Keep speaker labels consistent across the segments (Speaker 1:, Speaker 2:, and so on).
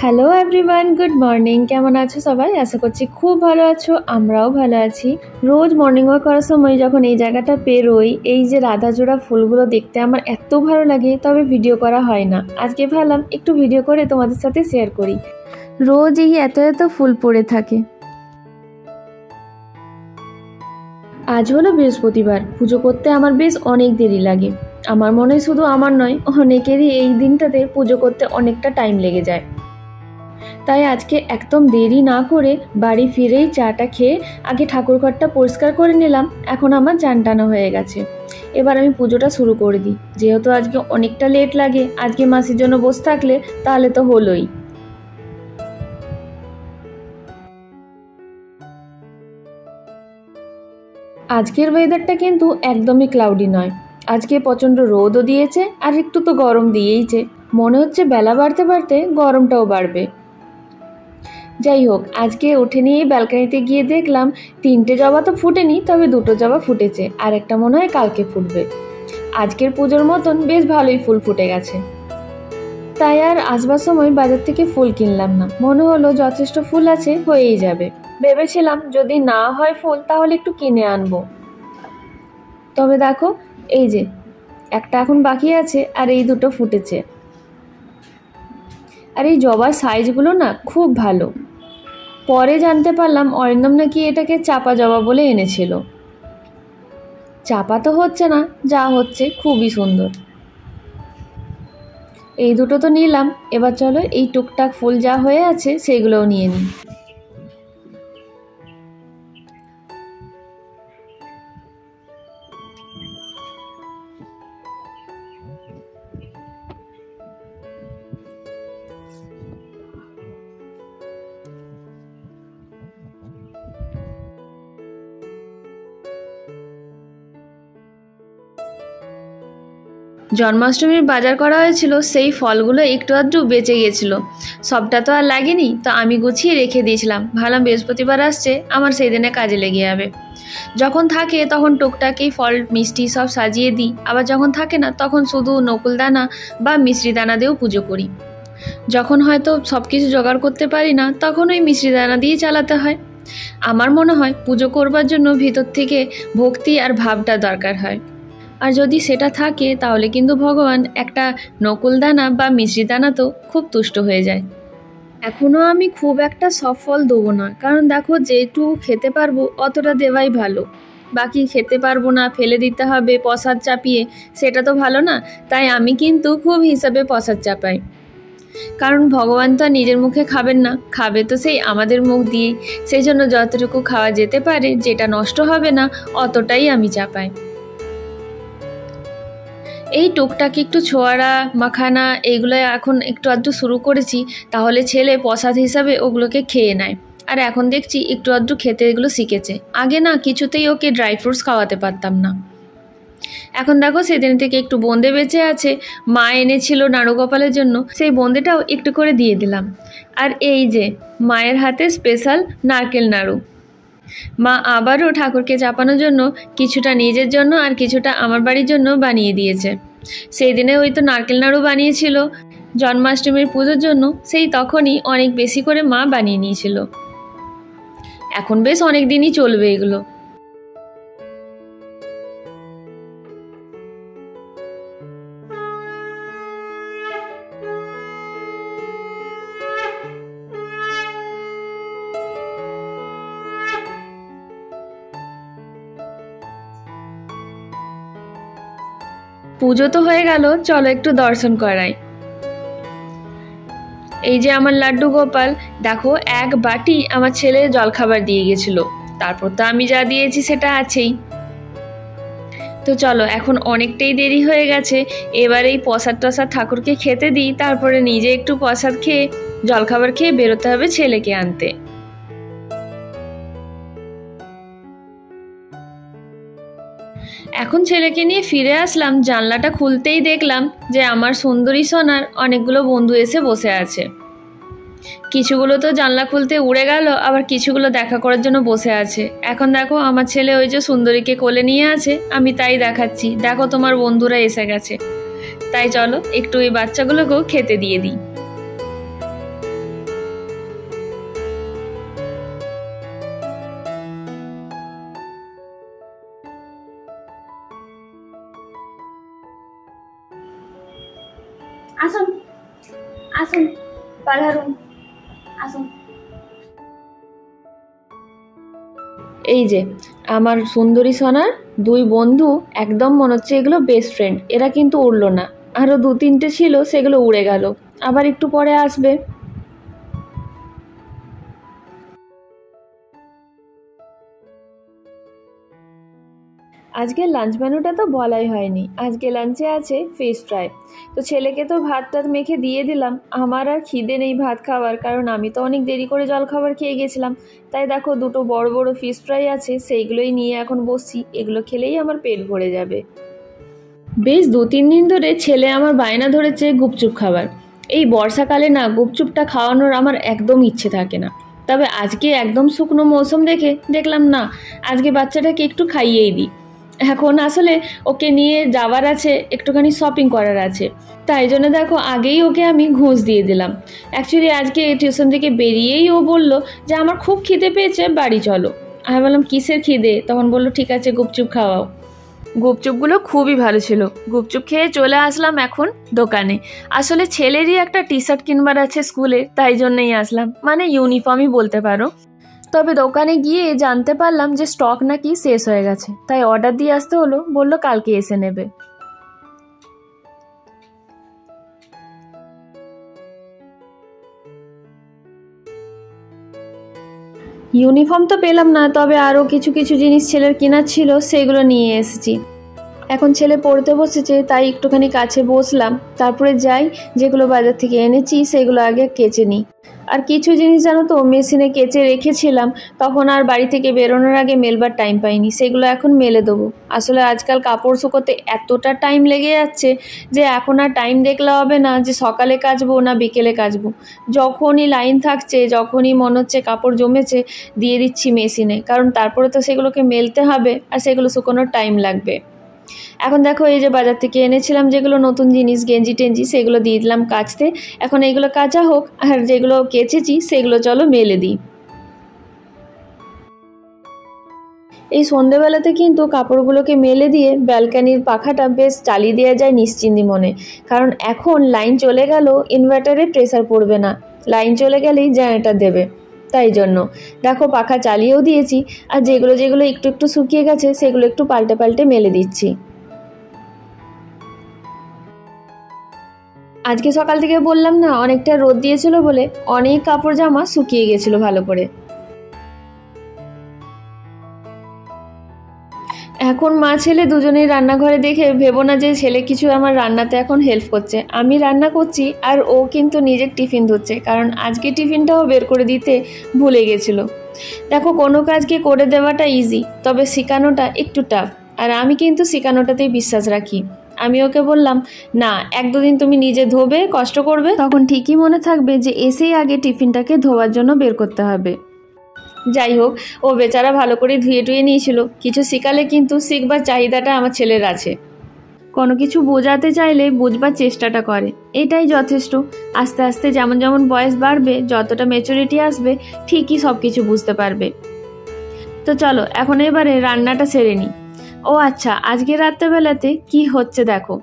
Speaker 1: Hello everyone, good morning. কেমন আছো সবাই? আশা করছি খুব ভালো আছো, আমরাও ভালো আছি। রোজ মর্নিং ওয়াক করার সময় যখন এই জায়গাটা পেরোই, এই যে রাধাচূড়া ফুলগুলো দেখতে আমার এত ভালো লাগে, তবে ভিডিও করা হয় না। আজকে ভাবলাম একটু ভিডিও করে তোমাদের সাথে শেয়ার করি। রোজ এই এত এত ফুল পড়ে থাকে। আজ হলো বৃহস্পতিবার, পুজো করতে আমার বেশ অনেক দেরি লাগে। আমার মনে হয় শুধু আমার নয়, অনেকেরই এই দিনটাতে পুজো করতে অনেকটা টাইম লেগে যায়। তাই আজকে একদম দেরি না করে বাড়ি ফিরেই চাটা খেয়ে আগে ঠাকুরঘরটা পরিষ্কার করে নিলাম। এখন আমার চান টানা হয়ে গেছে, এবার আমি পুজোটা শুরু করে দিই। যেহেতু আজকে অনেকটা লেট লাগে, আজকে মাসির জন্য বসে থাকলে তাহলে তো হলোই। আজকের ওয়েদারটা কিন্তু একদমই ক্লাউডি নয়। আজকে প্রচণ্ড রোদও দিয়েছে, আর একটু তো গরম দিয়েইছে। মনে হচ্ছে বেলা বাড়তে বাড়তে গরমটাও বাড়বে। যাই হোক, আজকে উঠে নিয়েই ব্যালকানিতে গিয়ে দেখলাম 3টে জবা তো ফুটেনি, তবে 2টো জবা ফুটেছে, আর একটা মনে হয় কালকে ফুটবে। আজকের পুজোর মতন বেশ ভালোই ফুল ফুটে গেছে। তাই আর আসবার সময় বাজার থেকে ফুল কিনলাম না, মনে হলো যথেষ্ট ফুল আছে, হয়েই যাবে। ভেবেছিলাম যদি না হয় ফুল তাহলে একটু কিনে আনবো। তবে দেখো, এই যে একটা এখন বাকি আছে, আর এই 2টো ফুটেছে। আর এই জবার সাইজগুলো না খুব ভালো। পরে জানতে পারলাম অরিন্দম নাকি এটাকে চাপা জবা বলে এনেছিল। চাপা তো হচ্ছে না, যা হচ্ছে খুবই সুন্দর। এই 2টো তো নিলাম, এবার চলো এই টুকটাক ফুল যা হয়ে আছে সেগুলোও নিয়ে নিই। জন্মাষ্টমীর বাজার করা হয়েছিল, সেই ফলগুলো একটু আধটু বেঁচে গিয়েছিল। সবটা তো আর লাগেনি, তো আমি গুছিয়ে রেখে দিয়েছিলাম। ভাবলাম বৃহস্পতিবার আসছে, আমার সেই দিনে কাজে লেগে যাবে। যখন থাকে তখন টুকটাক এই ফল মিষ্টি সব সাজিয়ে দিই, আবার যখন থাকে না তখন শুধু নকুলদানা বা মিশ্রি দানা দিয়েও পুজো করি। যখন হয়তো সব কিছু জোগাড় করতে পারি না, তখন ওই মিশ্রি দানা দিয়ে চালাতে হয়। আমার মনে হয় পুজো করবার জন্য ভিতর থেকে ভক্তি আর ভাবটা দরকার হয়। আর যদি সেটা থাকে তাহলে কিন্তু ভগবান একটা নকুলদানা বা মিশ্রিদানা তো খুব তুষ্ট হয়ে যায়। এখনও আমি খুব একটা সফল দেবো না, কারণ দেখো যেটুকু খেতে পারবো অতটা দেওয়াই ভালো। বাকি খেতে পারবো না, ফেলে দিতে হবে প্রসাদ চাপিয়ে, সেটা তো ভালো না। তাই আমি কিন্তু খুব হিসাবে প্রসাদ চাপাই, কারণ ভগবান তো আর নিজের মুখে খাবেন না, খাবে তো সেই আমাদের মুখ দিয়েই। সেই জন্য যতটুকু খাওয়া যেতে পারে, যেটা নষ্ট হবে না, অতটাই আমি চাপাই। এই টুকটাক একটু ছোয়ারা মাখানা এইগুলো এখন একটু আধটু শুরু করেছি, তাহলে ছেলে প্রসাদ হিসাবে ওগুলোকে খেয়ে নেয়। আর এখন দেখছি একটু আধটু খেতে এগুলো শিখেছে। আগে না কিছুতেই ওকে ড্রাই ফ্রুটস খাওয়াতে পারতাম না। এখন দেখো সেদিন থেকে একটু বোঁদে বেঁচে আছে, মা এনেছিল নাড়ুগোপালের জন্য, সেই বোঁদেটাও একটু করে দিয়ে দিলাম। আর এই যে মায়ের হাতে স্পেশাল নারকেল নাড়ু। মা আবারও ঠাকুরকে চাপানোর জন্য কিছুটা নিজের জন্য আর কিছুটা আমার বাড়ির জন্য বানিয়ে দিয়েছে। সেই দিনে ওই তো নারকেল নাড়ু বানিয়েছিল জন্মাষ্টমীর পুজোর জন্য, সেই তখনই অনেক বেশি করে মা বানিয়ে নিয়েছিল। এখন বেশ অনেক দিনই চলবে এগুলো। পুজো তো হয়ে গেল, চলো একটু দর্শন করাই। এই যে আমার লাড্ডু গোপাল, দেখো এক বাটি আমার ছেলে জলখাবার দিয়ে গেছিল, তারপর তো আমি যা দিয়েছি সেটা আছেই। তো চলো, এখন অনেকটাই দেরি হয়ে গেছে, এবার এই প্রসাদ টসাদ ঠাকুরকে খেতে দিই, তারপরে নিজে একটু প্রসাদ খেয়ে জলখাবার খেয়ে বেরোতে হবে ছেলেকে আনতে। এখন ছেলেকে নিয়ে ফিরে আসলাম, জানলাটা খুলতেই দেখলাম যে আমার সুন্দরী সোনার অনেকগুলো বন্ধু এসে বসে আছে। কিছুগুলো তো জানলা খুলতে উড়ে গেল, আবার কিছুগুলো দেখা করার জন্য বসে আছে। এখন দেখো আমার ছেলে ওই যে সুন্দরীকে কোলে নিয়ে আছে, আমি তাই দেখাচ্ছি, দেখো তোমার বন্ধুরা এসে গেছে। তাই চলো একটু এই বাচ্চাগুলোকেও খেতে দিয়ে দিই। আসুন আসুন, পাধারুন, আসুন। এই যে আমার সুন্দরী সোনার দুই বন্ধু, একদম মনে হচ্ছে এগুলো বেস্ট ফ্রেন্ড। এরা কিন্তু উড়লো না, আরও 2-3টে ছিল, সেগুলো উড়ে গেল, আবার একটু পরে আসবে। আজকে লাঞ্চ মেনুটা তো বলাই হয়নি। আজকে লাঞ্চে আছে ফিশ ফ্রাই। তো ছেলেকে তো ভাত টাত মেখে দিয়ে দিলাম। আমার আর খিদে নেই ভাত খাওয়ার, কারণ আমি তো অনেক দেরি করে জলখাবার খেয়ে গেছিলাম। তাই দেখো দুটো বড় বড় ফিশ ফ্রাই আছে, সেইগুলোই নিয়ে এখন বসছি। এগুলো খেলেই আমার পেট ভরে যাবে। বেশ 2-3 দিন ধরে ছেলে আমার বায়না ধরেছে গুপচুপ খাবার। এই বর্ষাকালে না গুপচুপটা খাওয়ানোর আমার একদম ইচ্ছে থাকে না। তবে আজকে একদম শুকনো মৌসুম দেখে দেখলাম না, আজকে বাচ্চাটাকে একটু খাইয়েই দিই। এখন আসলে ওকে নিয়ে যাওয়ার আছে, একটুখানি শপিং করার আছে, তাই জন্য দেখো আগেই ওকে আমি ঘুষ দিয়ে দিলাম। অ্যাকচুয়ালি আজকে টিউশন থেকে বেরিয়েই ও বলল যে আমার খুব খিদে পেয়েছে, বাড়ি চলো। আমি বললাম কিসের খিদে? তখন বললো ঠিক আছে গুপচুপ খাওয়াও। গুপচুপগুলো খুবই ভালো ছিল। গুপচুপ খেয়ে চলে আসলাম এখন দোকানে। আসলে ছেলেরই একটা টি শার্ট কিনবার আছে স্কুলে, তাই জন্যই আসলাম, মানে ইউনিফর্মই বলতে পারো। তবে দোকানে গিয়ে জানতে পারলাম যে স্টক নাকি শেষ হয়ে গেছে, তাই অর্ডার দিয়ে আসতে হলো। বললো কালকে এসে নেবে। ইউনিফর্ম তো পেলাম না, তবে আরও কিছু কিছু জিনিস ছেলের কেনার ছিল, সেগুলো নিয়ে এসেছি। এখন ছেলে পড়তে বসেছে, তাই একটুখানি কাছে বসলাম। তারপরে যাই, যেগুলো বাজার থেকে এনেছি সেগুলো আগে কেচে নিই। আর কিছু জিনিস জানো তো মেশিনে কেচে রেখেছিলাম, তখন আর বাড়ি থেকে বেরোনোর আগে মেলবার টাইম পাইনি, সেগুলো এখন মেলে দেবো। আসলে আজকাল কাপড় শুকোতে এতটা টাইম লেগে যাচ্ছে যে এখন আর টাইম দেখলে হবে না যে সকালে কাচবো না বিকেলে কাচবো। যখনই লাইন থাকছে, যখনই মনে হচ্ছে কাপড় জমেছে, দিয়ে দিচ্ছি মেশিনে, কারণ তারপরে তো সেগুলোকে মেলতে হবে আর সেগুলো শুকোনোর টাইম লাগবে। এখন দেখো এই যে বাজার থেকে এনেছিলাম যেগুলো নতুন জিনিস, গেঞ্জি টেঞ্জি, সেগুলো দিয়ে দিলাম কাচতে। এখন এইগুলো কাচা হোক, আর যেগুলো কেচেছি সেগুলো চলো মেলে দিই। এই সন্ধেবেলাতে কিন্তু কাপড়গুলোকে মেলে দিয়ে ব্যালকানির পাখাটা বেশ চালিয়ে দেওয়া যায় নিশ্চিন্তি মনে, কারণ এখন লাইন চলে গেল ইনভার্টারে প্রেসার পড়বে না, লাইন চলে গেলেই জেনারেটর দেবে। তাই জন্য দেখো পাখা চালিয়েও দিয়েছি, আর যেগুলো যেগুলো একটু একটু শুকিয়ে গেছে সেগুলো একটু পাল্টে পাল্টে মেলে দিচ্ছি। আজকে সকাল থেকে বললাম না অনেকটা রোদ দিয়েছিল বলে অনেক কাপড় জামা শুকিয়ে গেছিল ভালো করে। এখন মা ছেলে দুজনেই রান্নাঘরে দেখে ভেবো না যে ছেলে কিছু আমার রান্নাতে এখন হেল্প করছে। আমি রান্না করছি আর ও কিন্তু নিজের টিফিন ধরছে, কারণ আজকে টিফিনটাও বের করে দিতে ভুলে গেছিলো। দেখো কোনো কাজকে করে দেওয়াটা ইজি, তবে শেখানোটা একটু টাফ। আর আমি কিন্তু শেখানোটাতেই বিশ্বাস রাখি। আমি ওকে বললাম না, 1-2 দিন তুমি নিজে ধোবে, কষ্ট করবে, তখন ঠিকই মনে থাকবে যে এসেই আগে টিফিনটাকে ধোয়ার জন্য বের করতে হবে। যাই হোক, ও বেচারা ভালো করে ধুয়ে টুয়ে নিয়েছিল। কিছু শেখালে কিন্তু শিখবার চাহিদাটা আমার ছেলের আছে। কোনো কিছু বোঝাতে চাইলে বুঝবার চেষ্টাটা করে, এটাই যথেষ্ট। আস্তে আস্তে যেমন যেমন বয়স বাড়বে, যতটা ম্যাচুরিটি আসবে, ঠিকই সব কিছু বুঝতে পারবে। তো চলো এখন এবারে রান্নাটা সেরে নিই। ও আচ্ছা, আজকে রাত্রেবেলাতে কি হচ্ছে দেখো।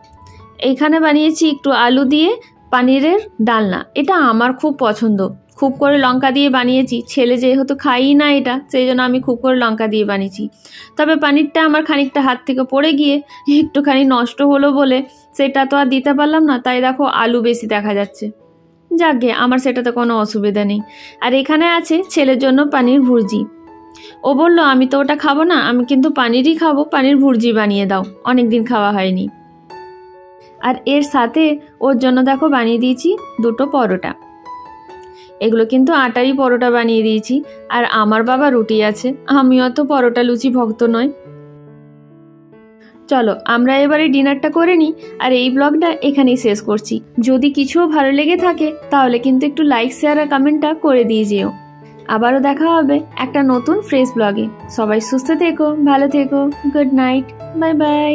Speaker 1: এইখানে বানিয়েছি একটু আলু দিয়ে পানিরের ডালনা। এটা আমার খুব পছন্দ, খুব করে লঙ্কা দিয়ে বানিয়েছি। ছেলে যেহেতু খাই না এটা, সেই জন্য আমি খুব করে লঙ্কা দিয়ে বানিয়েছি। তবে পানিরটা আমার খানিকটা হাত থেকে পড়ে গিয়ে একটুখানি নষ্ট হলো বলে সেটা তো আর দিতে পারলাম না, তাই দেখো আলু বেশি দেখা যাচ্ছে। যাকগে, আমার সেটাতে কোনো অসুবিধা নেই। আর এখানে আছে ছেলের জন্য পানির ভুর্জি। ও বলল আমি তো ওটা খাবো না, আমি কিন্তু পানিরই খাবো, পানির ভুর্জি বানিয়ে দাও, অনেক দিন খাওয়া হয়নি। আর এর সাথে ওর জন্য দেখো বানিয়ে দিয়েছি 2টো পরোটা। এগুলো কিন্তু আটারই পরোটা বানিয়ে দিয়েছি। আর আমার বাবা রুটি আছে, আমিও তো পরোটা লুচি ভক্ত নয়। চলো আমরা এবারে ডিনারটা করে নিই, আর এই ব্লগটা এখানেই শেষ করছি। যদি কিছুও ভালো লেগে থাকে তাহলে কিন্তু একটু লাইক, শেয়ার আর কমেন্টটা করে দিয়ে যেও। আবারও দেখা হবে একটা নতুন ফ্রেশ ব্লগে। সবাই সুস্থ থেকো, ভালো থেকো, গুড নাইট, বাই বাই।